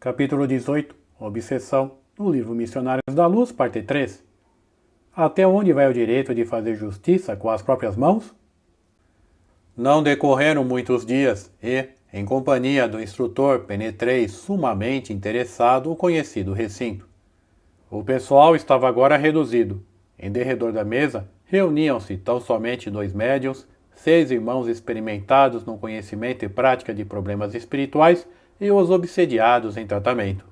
Capítulo 18. Obsessão. No livro Missionários da Luz, parte 3. Até onde vai o direito de fazer justiça com as próprias mãos? Não decorreram muitos dias e, em companhia do instrutor, penetrei sumamente interessado o conhecido recinto. O pessoal estava agora reduzido. Em derredor da mesa, reuniam-se tão somente 2 médiuns, 6 irmãos experimentados no conhecimento e prática de problemas espirituais e os obsediados em tratamento.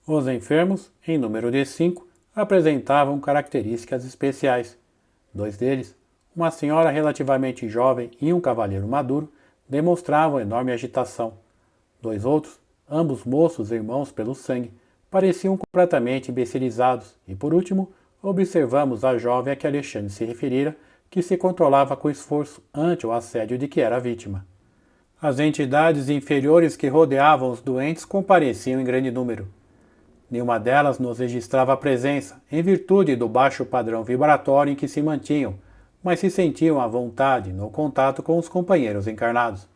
Os enfermos, em número de 5, apresentavam características especiais. 2 deles, uma senhora relativamente jovem e um cavalheiro maduro, demonstravam enorme agitação. 2 outros, ambos moços e irmãos pelo sangue, pareciam completamente imbecilizados e, por último, observamos a jovem a que Alexandre se referira, que se controlava com esforço ante o assédio de que era vítima. As entidades inferiores que rodeavam os doentes compareciam em grande número. Nenhuma delas nos registrava a presença, em virtude do baixo padrão vibratório em que se mantinham, mas se sentiam à vontade no contato com os companheiros encarnados.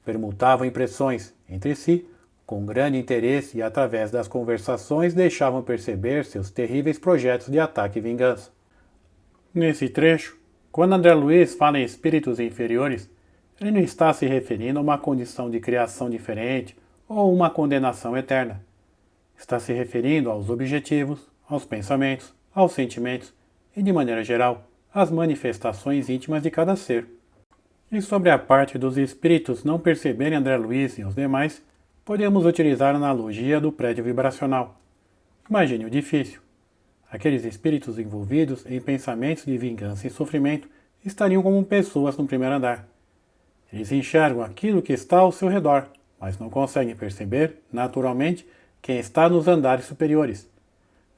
Permutavam impressões entre si, com grande interesse e através das conversações deixavam perceber seus terríveis projetos de ataque e vingança. Nesse trecho, quando André Luiz fala em espíritos inferiores, ele não está se referindo a uma condição de criação diferente ou uma condenação eterna. Está se referindo aos objetivos, aos pensamentos, aos sentimentos e, de maneira geral, às manifestações íntimas de cada ser. E sobre a parte dos espíritos não perceberem André Luiz e os demais, podemos utilizar a analogia do prédio vibracional. Imagine o difícil. Aqueles espíritos envolvidos em pensamentos de vingança e sofrimento estariam como pessoas no primeiro andar. Eles enxergam aquilo que está ao seu redor, mas não conseguem perceber, naturalmente, quem está nos andares superiores.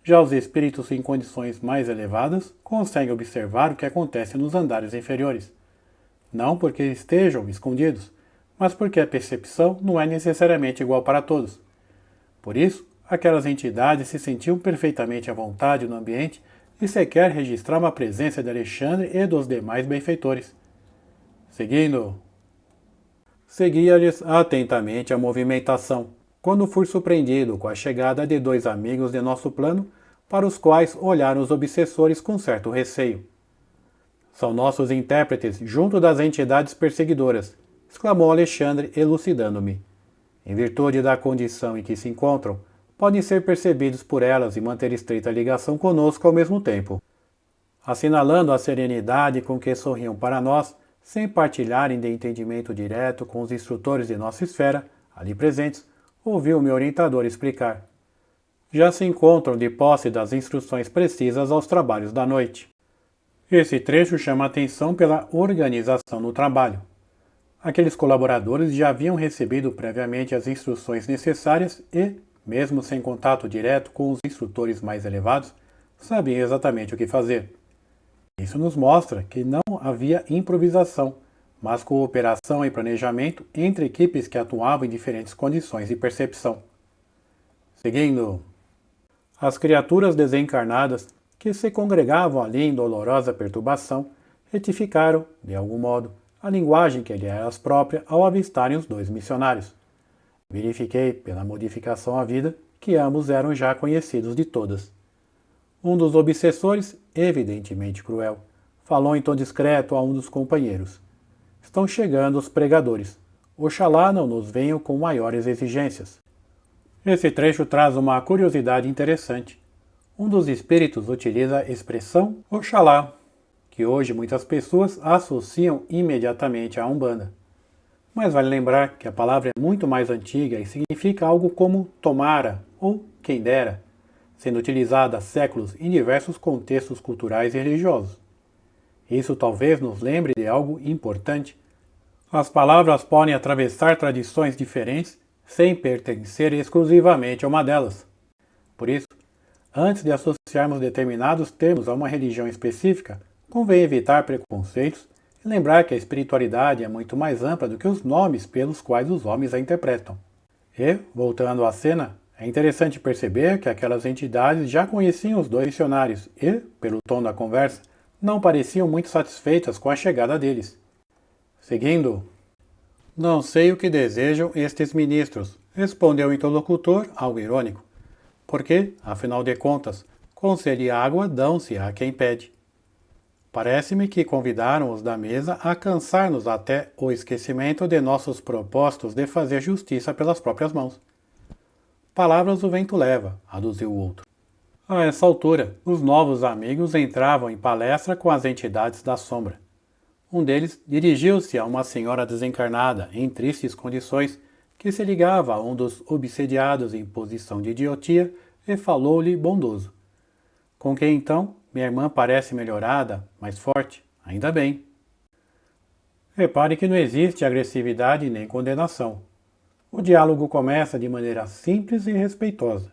Já os espíritos em condições mais elevadas conseguem observar o que acontece nos andares inferiores. Não porque estejam escondidos, mas porque a percepção não é necessariamente igual para todos. Por isso, aquelas entidades se sentiam perfeitamente à vontade no ambiente e sequer registravam a presença de Alexandre e dos demais benfeitores. Seguia-lhes atentamente a movimentação, quando fui surpreendido com a chegada de 2 amigos de nosso plano, para os quais olharam os obsessores com certo receio. São nossos intérpretes junto das entidades perseguidoras, exclamou Alexandre, elucidando-me. Em virtude da condição em que se encontram, podem ser percebidos por elas e manter estreita ligação conosco ao mesmo tempo. Assinalando a serenidade com que sorriam para nós, sem partilharem de entendimento direto com os instrutores de nossa esfera, ali presentes, ouviu o meu orientador explicar. Já se encontram de posse das instruções precisas aos trabalhos da noite. Esse trecho chama a atenção pela organização no trabalho. Aqueles colaboradores já haviam recebido previamente as instruções necessárias e, mesmo sem contato direto com os instrutores mais elevados, sabiam exatamente o que fazer. Isso nos mostra que não havia improvisação, mas cooperação e planejamento entre equipes que atuavam em diferentes condições de percepção. Seguindo, as criaturas desencarnadas que se congregavam ali em dolorosa perturbação retificaram, de algum modo, a linguagem que lhe era própria ao avistarem os 2 missionários. Verifiquei, pela modificação à vida, que ambos eram já conhecidos de todas. Um dos obsessores, evidentemente cruel, falou em tom discreto a um dos companheiros. Estão chegando os pregadores. Oxalá não nos venham com maiores exigências. Esse trecho traz uma curiosidade interessante. Um dos espíritos utiliza a expressão Oxalá, que hoje muitas pessoas associam imediatamente à Umbanda. Mas vale lembrar que a palavra é muito mais antiga e significa algo como tomara ou quem dera, sendo utilizada há séculos em diversos contextos culturais e religiosos. Isso talvez nos lembre de algo importante. As palavras podem atravessar tradições diferentes sem pertencer exclusivamente a uma delas. Por isso, antes de associarmos determinados termos a uma religião específica, convém evitar preconceitos e lembrar que a espiritualidade é muito mais ampla do que os nomes pelos quais os homens a interpretam. E, voltando à cena, é interessante perceber que aquelas entidades já conheciam os 2 missionários e, pelo tom da conversa, não pareciam muito satisfeitas com a chegada deles. Seguindo, Não sei o que desejam estes ministros, respondeu o interlocutor, algo irônico. Porque, afinal de contas, com sede e água dão-se a quem pede. Parece-me que convidaram os da mesa a cansar-nos até o esquecimento de nossos propósitos de fazer justiça pelas próprias mãos. Palavras o vento leva, aduziu o outro. A essa altura, os novos amigos entravam em palestra com as entidades da sombra. Um deles dirigiu-se a uma senhora desencarnada, em tristes condições, que se ligava a um dos obsediados em posição de idiotia e falou-lhe bondoso. Com que então, minha irmã parece melhorada, mais forte, ainda bem. Repare que não existe agressividade nem condenação. O diálogo começa de maneira simples e respeitosa.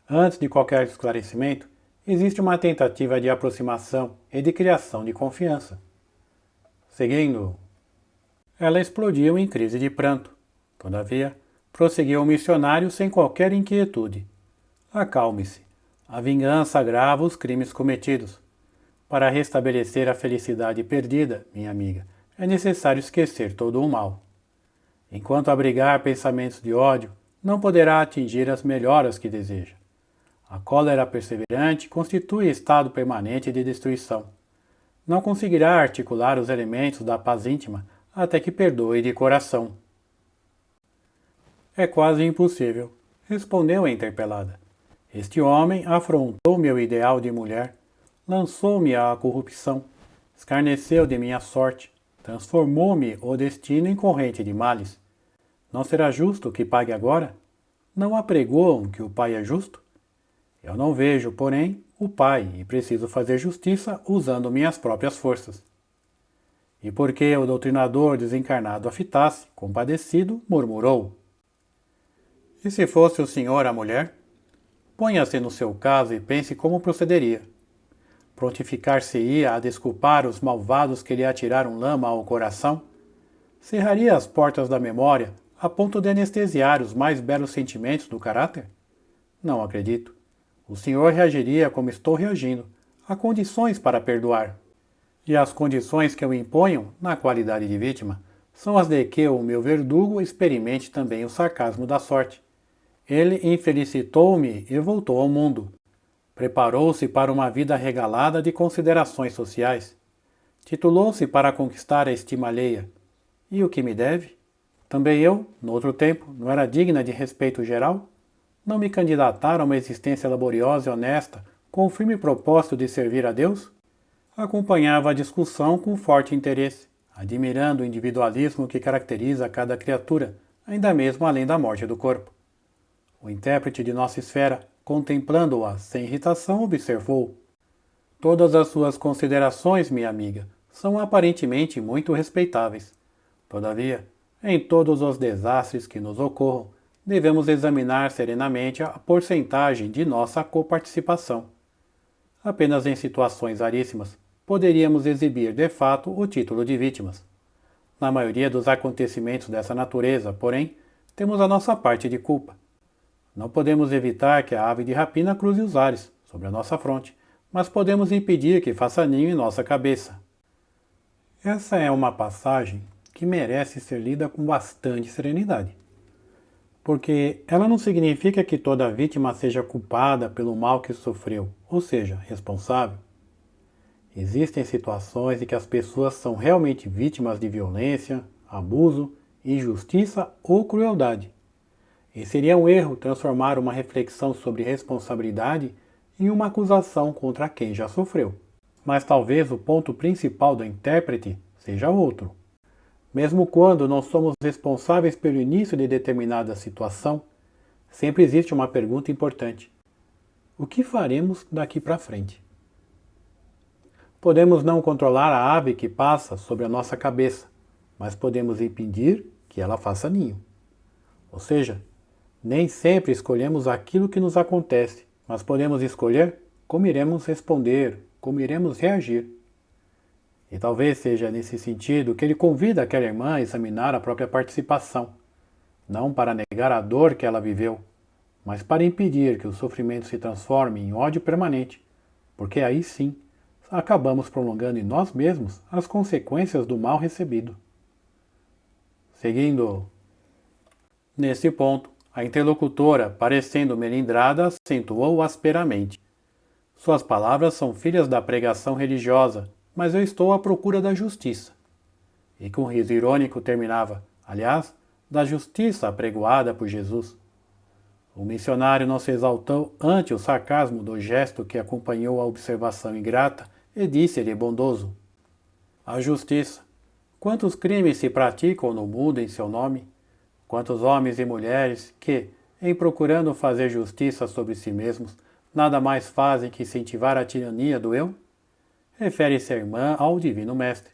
Antes de qualquer esclarecimento, existe uma tentativa de aproximação e de criação de confiança. Seguindo, ela explodiu em crise de pranto. Todavia, prosseguiu o missionário sem qualquer inquietude. Acalme-se. A vingança agrava os crimes cometidos. Para restabelecer a felicidade perdida, minha amiga, é necessário esquecer todo o mal. Enquanto abrigar pensamentos de ódio, não poderá atingir as melhoras que deseja. A cólera perseverante constitui estado permanente de destruição. Não conseguirá articular os elementos da paz íntima até que perdoe de coração. É quase impossível, respondeu a interpelada. Este homem afrontou meu ideal de mulher, lançou-me à corrupção, escarneceu de minha sorte, transformou-me o destino em corrente de males. Não será justo que pague agora? Não apregoam que o Pai é justo? Eu não vejo, porém, o Pai e preciso fazer justiça usando minhas próprias forças. E porque o doutrinador desencarnado a fitasse, compadecido, murmurou: E se fosse o senhor a mulher? Ponha-se no seu caso e pense como procederia. Prontificar-se-ia a desculpar os malvados que lhe atiraram lama ao coração? Cerraria as portas da memória a ponto de anestesiar os mais belos sentimentos do caráter? Não acredito. O senhor reagiria como estou reagindo. Há condições para perdoar. E as condições que eu imponho, na qualidade de vítima, são as de que o meu verdugo experimente também o sarcasmo da sorte. Ele infelicitou-me e voltou ao mundo. Preparou-se para uma vida regalada de considerações sociais. Titulou-se para conquistar a estima alheia. E o que me deve? Também eu, no outro tempo, não era digna de respeito geral? Não me candidatar a uma existência laboriosa e honesta, com o firme propósito de servir a Deus? Acompanhava a discussão com forte interesse, admirando o individualismo que caracteriza cada criatura, ainda mesmo além da morte do corpo. O intérprete de nossa esfera, contemplando-a sem irritação, observou: Todas as suas considerações, minha amiga, são aparentemente muito respeitáveis. Todavia, em todos os desastres que nos ocorram, devemos examinar serenamente a porcentagem de nossa coparticipação. Apenas em situações raríssimas poderíamos exibir de fato o título de vítimas. Na maioria dos acontecimentos dessa natureza, porém, temos a nossa parte de culpa. Não podemos evitar que a ave de rapina cruze os ares, sobre a nossa fronte, mas podemos impedir que faça ninho em nossa cabeça. Essa é uma passagem que merece ser lida com bastante serenidade. Porque ela não significa que toda vítima seja culpada pelo mal que sofreu, ou seja, responsável. Existem situações em que as pessoas são realmente vítimas de violência, abuso, injustiça ou crueldade. E seria um erro transformar uma reflexão sobre responsabilidade em uma acusação contra quem já sofreu. Mas talvez o ponto principal do intérprete seja outro. Mesmo quando não somos responsáveis pelo início de determinada situação, sempre existe uma pergunta importante: o que faremos daqui para frente? Podemos não controlar a ave que passa sobre a nossa cabeça, mas podemos impedir que ela faça ninho. Ou seja, nem sempre escolhemos aquilo que nos acontece, mas podemos escolher como iremos responder, como iremos reagir. E talvez seja nesse sentido que ele convida aquela irmã a examinar a própria participação, não para negar a dor que ela viveu, mas para impedir que o sofrimento se transforme em ódio permanente, porque aí sim acabamos prolongando em nós mesmos as consequências do mal recebido. seguindo. Nesse ponto, a interlocutora, parecendo melindrada, acentuou asperamente. Suas palavras são filhas da pregação religiosa, mas eu estou à procura da justiça. E com um riso irônico terminava, aliás, da justiça apregoada por Jesus. O missionário não se exaltou ante o sarcasmo do gesto que acompanhou a observação ingrata e disse-lhe bondoso: a justiça. Quantos crimes se praticam no mundo em seu nome? Quantos homens e mulheres que, em procurando fazer justiça sobre si mesmos, nada mais fazem que incentivar a tirania do eu? Refere-se a irmã ao Divino Mestre.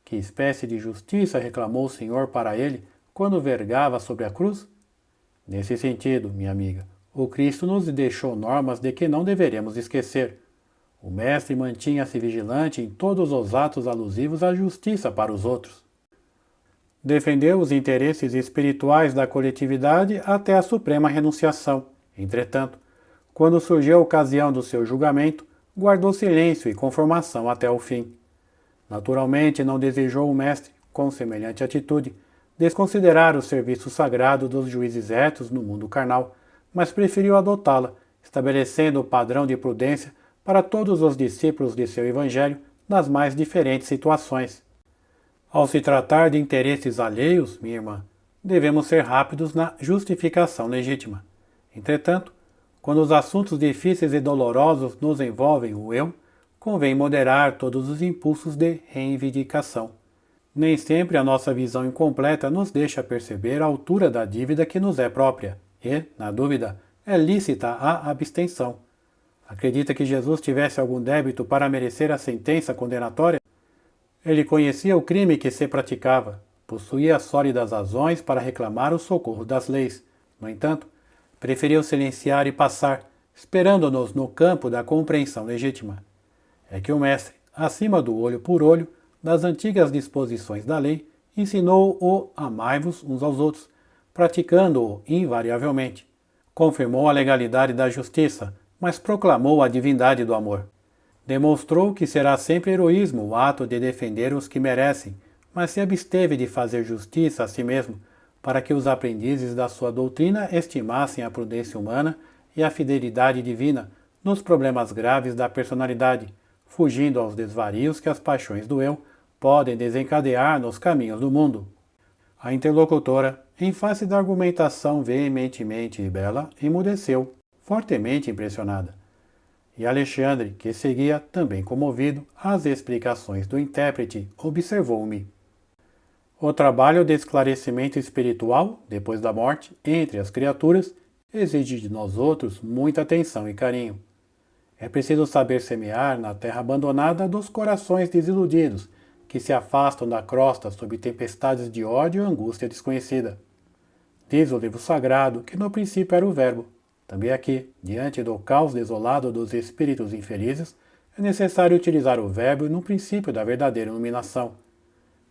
Que espécie de justiça reclamou o Senhor para ele quando vergava sobre a cruz? Nesse sentido, minha amiga, o Cristo nos deixou normas de que não deveremos esquecer. O Mestre mantinha-se vigilante em todos os atos alusivos à justiça para os outros. Defendeu os interesses espirituais da coletividade até a suprema renunciação. Entretanto, quando surgiu a ocasião do seu julgamento, guardou silêncio e conformação até o fim. Naturalmente, não desejou o Mestre, com semelhante atitude, desconsiderar o serviço sagrado dos juízes retos no mundo carnal, mas preferiu adotá-la, estabelecendo o padrão de prudência para todos os discípulos de seu Evangelho nas mais diferentes situações. Ao se tratar de interesses alheios, minha irmã, devemos ser rápidos na justificação legítima. Entretanto, quando os assuntos difíceis e dolorosos nos envolvem o eu, convém moderar todos os impulsos de reivindicação. Nem sempre a nossa visão incompleta nos deixa perceber a altura da dívida que nos é própria e, na dúvida, é lícita a abstenção. Acredita que Jesus tivesse algum débito para merecer a sentença condenatória? Ele conhecia o crime que se praticava, possuía sólidas razões para reclamar o socorro das leis. No entanto, preferiu silenciar e passar, esperando-nos no campo da compreensão legítima. É que o Mestre, acima do olho por olho, das antigas disposições da lei, ensinou o amai-vos uns aos outros, praticando-o invariavelmente. Confirmou a legalidade da justiça, mas proclamou a divindade do amor. Demonstrou que será sempre heroísmo o ato de defender os que merecem, mas se absteve de fazer justiça a si mesmo, para que os aprendizes da sua doutrina estimassem a prudência humana e a fidelidade divina nos problemas graves da personalidade, fugindo aos desvarios que as paixões do eu podem desencadear nos caminhos do mundo. A interlocutora, em face da argumentação veementemente e bela, emudeceu, fortemente impressionada. E Alexandre, que seguia, também comovido, as explicações do intérprete, observou-me. O trabalho de esclarecimento espiritual, depois da morte, entre as criaturas, exige de nós outros muita atenção e carinho. É preciso saber semear na terra abandonada dos corações desiludidos, que se afastam da crosta sob tempestades de ódio e angústia desconhecida. Diz o livro sagrado que no princípio era o Verbo. Também aqui, diante do caos desolado dos espíritos infelizes, é necessário utilizar o Verbo no princípio da verdadeira iluminação.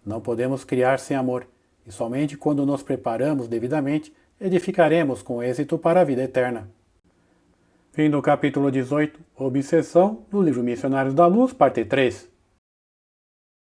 Não podemos criar sem amor, e somente quando nos preparamos devidamente, edificaremos com êxito para a vida eterna. Fim do capítulo 18, Obsessão, do livro Missionários da Luz, parte 3.